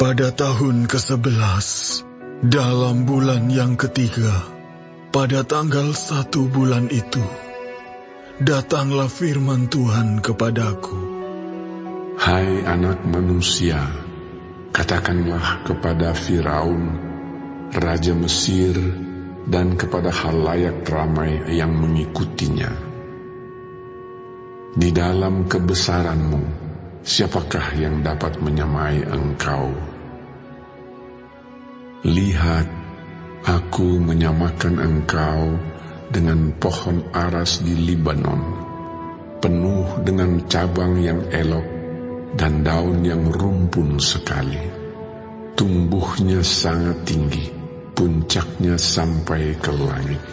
Pada tahun ke-11, dalam bulan yang ketiga, pada tanggal 1 bulan itu, datanglah firman Tuhan kepadaku. Hai anak manusia, katakanlah kepada Firaun, Raja Mesir, dan kepada khalayak ramai yang mengikutinya. Di dalam kebesaranmu, siapakah yang dapat menyamai engkau? Lihat, aku menyamakan engkau dengan pohon aras di Libanon, penuh dengan cabang yang elok dan daun yang rumpun sekali. Tumbuhnya sangat tinggi, puncaknya sampai ke langit.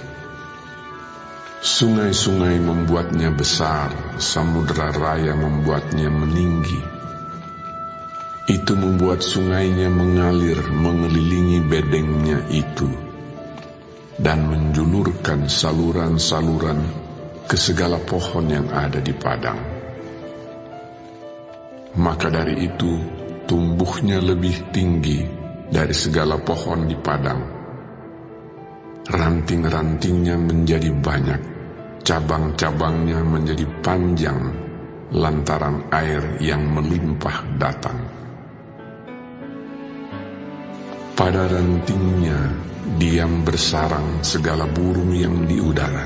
Sungai-sungai membuatnya besar, samudera raya membuatnya meninggi. Itu membuat sungainya mengalir mengelilingi bedengnya itu, dan menjulurkan saluran-saluran ke segala pohon yang ada di padang. Maka dari itu, tumbuhnya lebih tinggi dari segala pohon di padang. Ranting-rantingnya menjadi banyak, cabang-cabangnya menjadi panjang, lantaran air yang melimpah datang. Pada rantingnya diam bersarang segala burung yang di udara.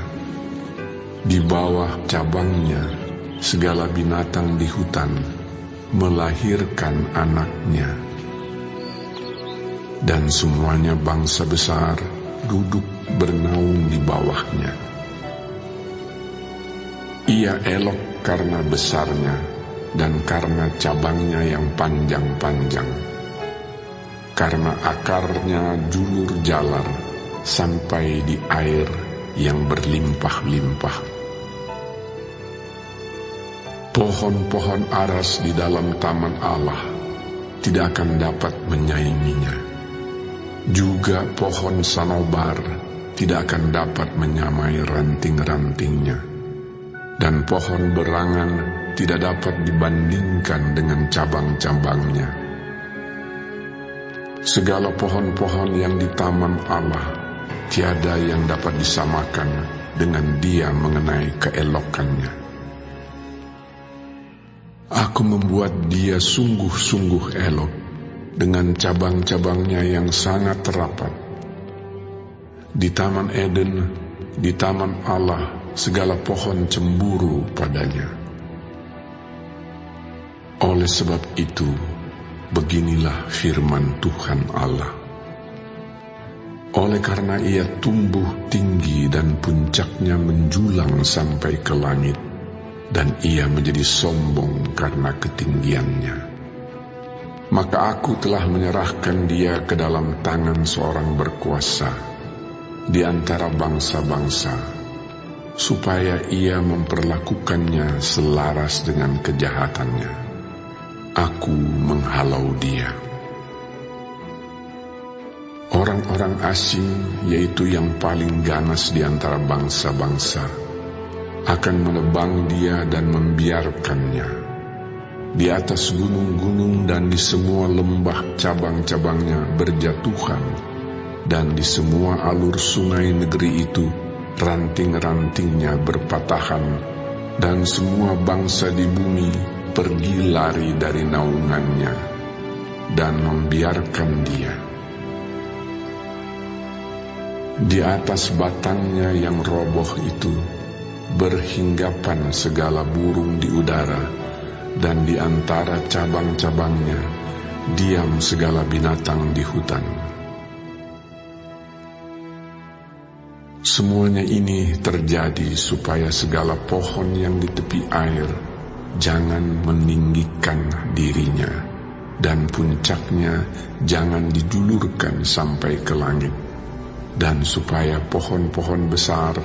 Di bawah cabangnya segala binatang di hutan melahirkan anaknya. Dan semuanya bangsa besar duduk bernaung di bawahnya. Ia elok karena besarnya dan karena cabangnya yang panjang-panjang. Karena akarnya julur jalar sampai di air yang berlimpah-limpah. Pohon-pohon aras di dalam taman Allah tidak akan dapat menyainginya. Juga pohon sanobar tidak akan dapat menyamai ranting-rantingnya. Dan pohon berangan tidak dapat dibandingkan dengan cabang-cabangnya. Segala pohon-pohon yang di taman Allah, tiada yang dapat disamakan dengan dia mengenai keelokannya. Aku membuat dia sungguh-sungguh elok, dengan cabang-cabangnya yang sangat rapat. Di Taman Eden, di Taman Allah, segala pohon cemburu padanya. Oleh sebab itu, beginilah firman Tuhan Allah. Oleh karena ia tumbuh tinggi dan puncaknya menjulang sampai ke langit, dan ia menjadi sombong karena ketinggiannya, maka aku telah menyerahkan dia ke dalam tangan seorang berkuasa di antara bangsa-bangsa, supaya ia memperlakukannya selaras dengan kejahatannya. Aku menghalau dia. Orang-orang asing, yaitu yang paling ganas di antara bangsa-bangsa, akan menebang dia dan membiarkannya. Di atas gunung-gunung dan di semua lembah cabang-cabangnya berjatuhan, dan di semua alur sungai negeri itu ranting-rantingnya berpatahan, dan semua bangsa di bumi pergi lari dari naungannya dan membiarkan dia. Di atas batangnya yang roboh itu berhinggapan segala burung di udara, dan di antara cabang-cabangnya diam segala binatang di hutan. Semuanya ini terjadi supaya segala pohon yang di tepi air jangan meninggikan dirinya, dan puncaknya jangan dijulurkan sampai ke langit, dan supaya pohon-pohon besar,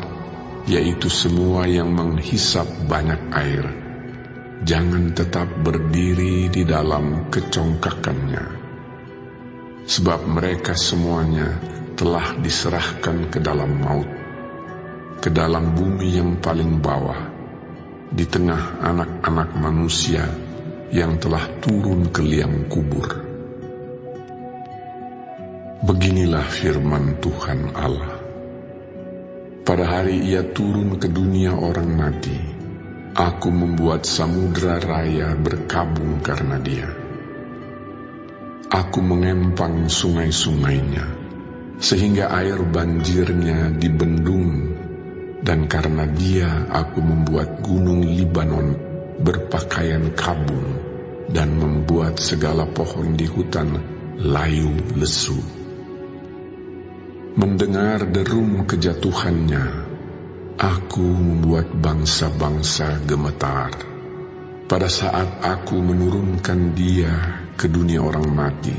yaitu semua yang menghisap banyak air, jangan tetap berdiri di dalam kecongkakannya. Sebab mereka semuanya telah diserahkan ke dalam maut, ke dalam bumi yang paling bawah, di tengah anak-anak manusia yang telah turun ke liang kubur. Beginilah firman Tuhan Allah. Pada hari Ia turun ke dunia orang mati, Aku membuat samudra raya berkabung karena Dia. Aku mengempang sungai-sungainya, sehingga air banjirnya dibendung, dan karena Dia Aku membuat gunung Libanon berpakaian kabung, dan membuat segala pohon di hutan layu lesu. Mendengar derum kejatuhannya, Aku membuat bangsa-bangsa gemetar. Pada saat Aku menurunkan Dia ke dunia orang mati,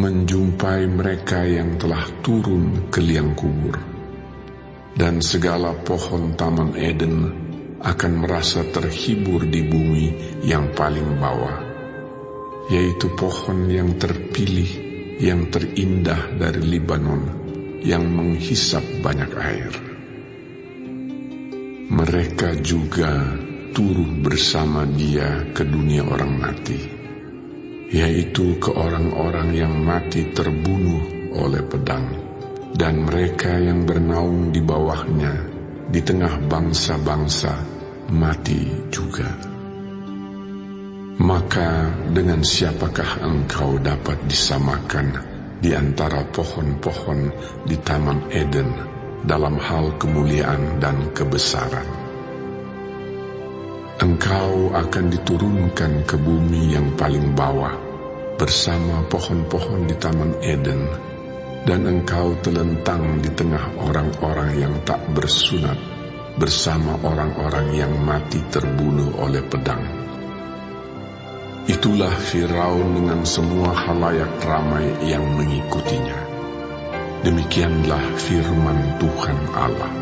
menjumpai mereka yang telah turun ke liang kubur. Dan segala pohon Taman Eden akan merasa terhibur di bumi yang paling bawah, yaitu pohon yang terpilih, yang terindah dari Libanon, yang menghisap banyak air. Mereka juga turun bersama Dia ke dunia orang mati, yaitu ke orang-orang yang mati terbunuh oleh pedang, dan mereka yang bernaung di bawahnya, di tengah bangsa-bangsa, mati juga. Maka dengan siapakah engkau dapat disamakan di antara pohon-pohon di Taman Eden dalam hal kemuliaan dan kebesaran? Engkau akan diturunkan ke bumi yang paling bawah bersama pohon-pohon di Taman Eden, dan engkau telentang di tengah orang-orang yang tak bersunat bersama orang-orang yang mati terbunuh oleh pedang. Itulah Firaun dengan semua khalayak ramai yang mengikutinya. Demikianlah firman Tuhan Allah.